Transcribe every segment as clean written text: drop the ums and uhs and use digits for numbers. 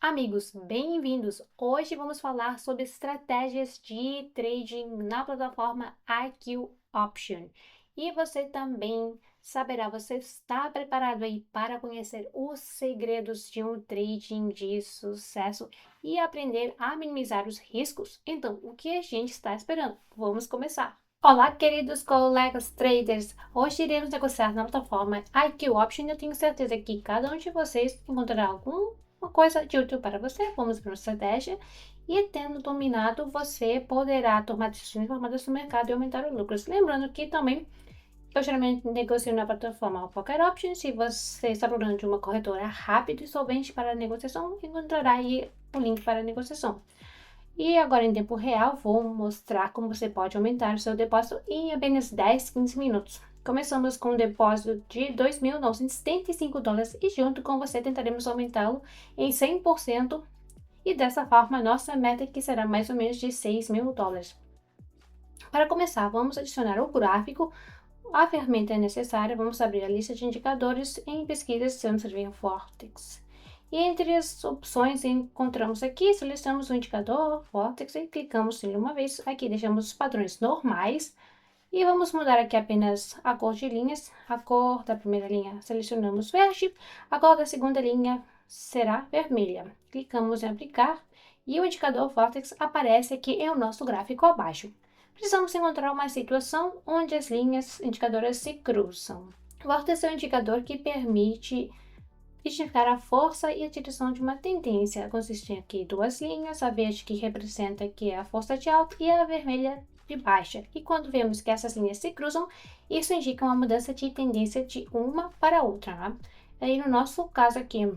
Amigos, bem-vindos! Hoje vamos falar sobre estratégias de trading na plataforma IQ Option. E você também saberá, você está preparado aí para conhecer os segredos de um trading de sucesso e aprender a minimizar os riscos? Então, o que a gente está esperando? Vamos começar! Olá, queridos colegas traders! Hoje iremos negociar na plataforma IQ Option. Eu tenho certeza que cada um de vocês encontrará uma coisa de útil para você. Vamos para uma estratégia e, tendo dominado, você poderá tomar decisões informadas no mercado e aumentar os lucros. Lembrando que também eu geralmente negocio na plataforma Poker Options. Se você está procurando de uma corretora rápida e solvente para a negociação, encontrará aí o link para a negociação. E agora, em tempo real, vou mostrar como você pode aumentar o seu depósito em apenas 10, 15 minutos. Começamos com um depósito de $2.975 e junto com você tentaremos aumentá-lo em 100% e dessa forma nossa meta aqui será mais ou menos de $6.000. Para começar, vamos adicionar o gráfico. A ferramenta é necessária. Vamos abrir a lista de indicadores em pesquisas. Vamos ver o Vortex. E entre as opções encontramos aqui, selecionamos o indicador Vortex e clicamos nele uma vez. Aqui deixamos os padrões normais e vamos mudar aqui apenas a cor de linhas. A cor da primeira linha selecionamos verde, a cor da segunda linha será vermelha. Clicamos em aplicar e o indicador Vortex aparece aqui em o nosso gráfico abaixo. Precisamos encontrar uma situação onde as linhas indicadoras se cruzam. O Vortex é um indicador que permite identificar a força e a direção de uma tendência. Consiste aqui duas linhas, a verde que representa que é a força de alta e a vermelha de baixa. E quando vemos que essas linhas se cruzam, isso indica uma mudança de tendência de uma para outra. Né? Aí no nosso caso aqui,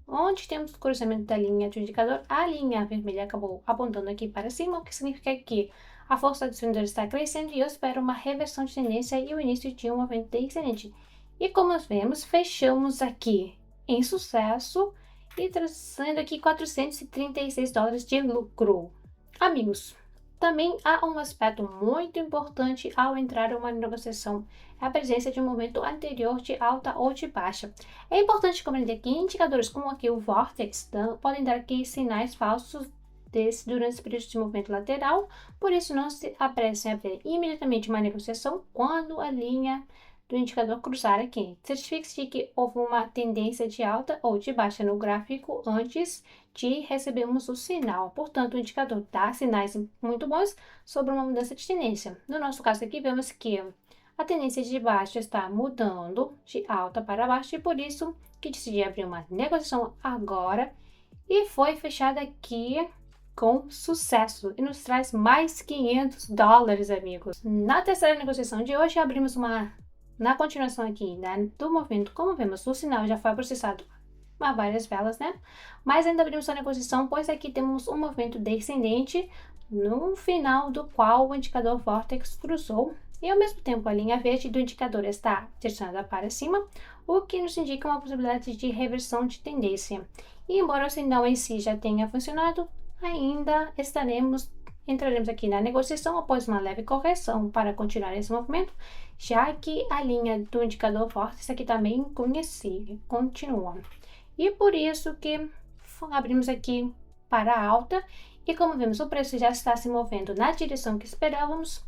onde temos o cruzamento da linha do indicador, a linha vermelha acabou apontando aqui para cima, o que significa que a força do vendedor está crescendo e eu espero uma reversão de tendência e o início de um movimento descendente. E como nós vemos, fechamos aqui em sucesso e trazendo aqui $436 de lucro. Amigos, também há um aspecto muito importante ao entrar em uma negociação, é a presença de um movimento anterior de alta ou de baixa. É importante compreender que indicadores como aqui o Vortex podem dar aqui sinais falsos durante esse período de movimento lateral, por isso não se apressem a abrir imediatamente uma negociação quando a linha do indicador cruzar aqui. Certifique-se de que houve uma tendência de alta ou de baixa no gráfico antes de recebermos o sinal. Portanto, o indicador dá sinais muito bons sobre uma mudança de tendência. No nosso caso aqui, vemos que a tendência de baixa está mudando de alta para baixa e por isso que decidi abrir uma negociação agora e foi fechada aqui com sucesso e nos traz mais $500, amigos. Na terceira negociação de hoje, abrimos na continuação aqui, né, do movimento, como vemos, o sinal já foi processado a várias velas, né? Mas ainda abrimos a negociação, pois aqui temos um movimento descendente, no final do qual o indicador Vortex cruzou e ao mesmo tempo a linha verde do indicador está direcionada para cima, o que nos indica uma possibilidade de reversão de tendência. E embora o sinal em si já tenha funcionado, ainda entraremos aqui na negociação após uma leve correção para continuar esse movimento, já que a linha do indicador Vortex aqui também continua. E por isso que abrimos aqui para alta e como vemos o preço já está se movendo na direção que esperávamos.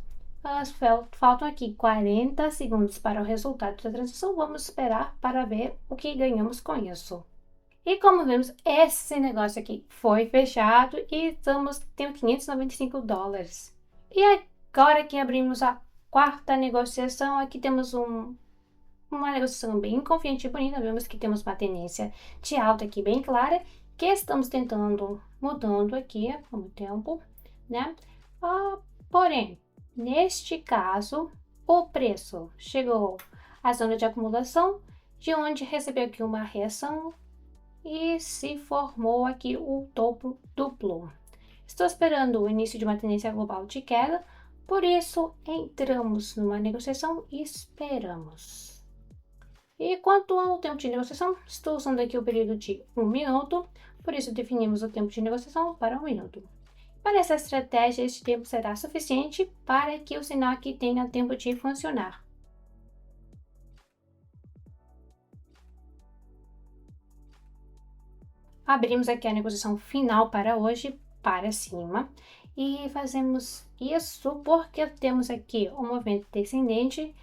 Faltam aqui 40 segundos para o resultado da transação, vamos esperar para ver o que ganhamos com isso. E como vemos, esse negócio aqui foi fechado e temos $595. E agora que abrimos a quarta negociação, aqui temos uma negociação bem confiante e bonita. Vemos que temos uma tendência de alta aqui bem clara, que estamos tentando mudando aqui com o tempo, né? Porém, neste caso, o preço chegou à zona de acumulação, de onde recebeu aqui uma reação e se formou aqui o topo duplo. Estou esperando o início de uma tendência global de queda, por isso entramos numa negociação e esperamos. E quanto ao tempo de negociação, estou usando aqui o período de 1 minuto, por isso definimos o tempo de negociação para 1 minuto. Para essa estratégia, este tempo será suficiente para que o sinal aqui tenha tempo de funcionar. abrimos aqui a negociação final para hoje, para cima, e fazemos isso porque temos aqui um movimento descendente,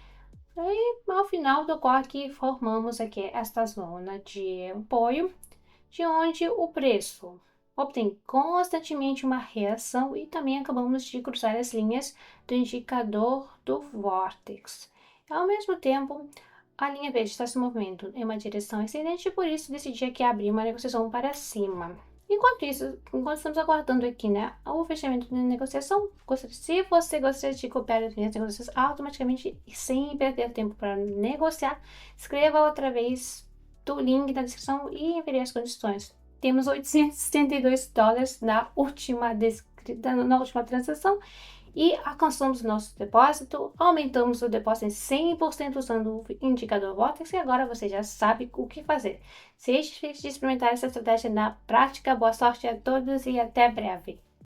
e ao final do qual aqui formamos aqui esta zona de apoio, de onde o preço obtém constantemente uma reação e também acabamos de cruzar as linhas do indicador do Vortex. Ao mesmo tempo, a linha verde está se movendo em uma direção ascendente e por isso decidi aqui abrir uma negociação para cima. Enquanto isso, enquanto estamos aguardando aqui, né, o fechamento da negociação, se você gostaria de copiar as minhas negociações automaticamente e sem perder tempo para negociar, escreva outra vez do link na descrição e enviarei as condições. Temos $872 na última transação e alcançamos o nosso depósito, aumentamos o depósito em 100% usando o indicador Vortex e agora você já sabe o que fazer. Seja feliz de experimentar essa estratégia na prática. Boa sorte a todos e até breve!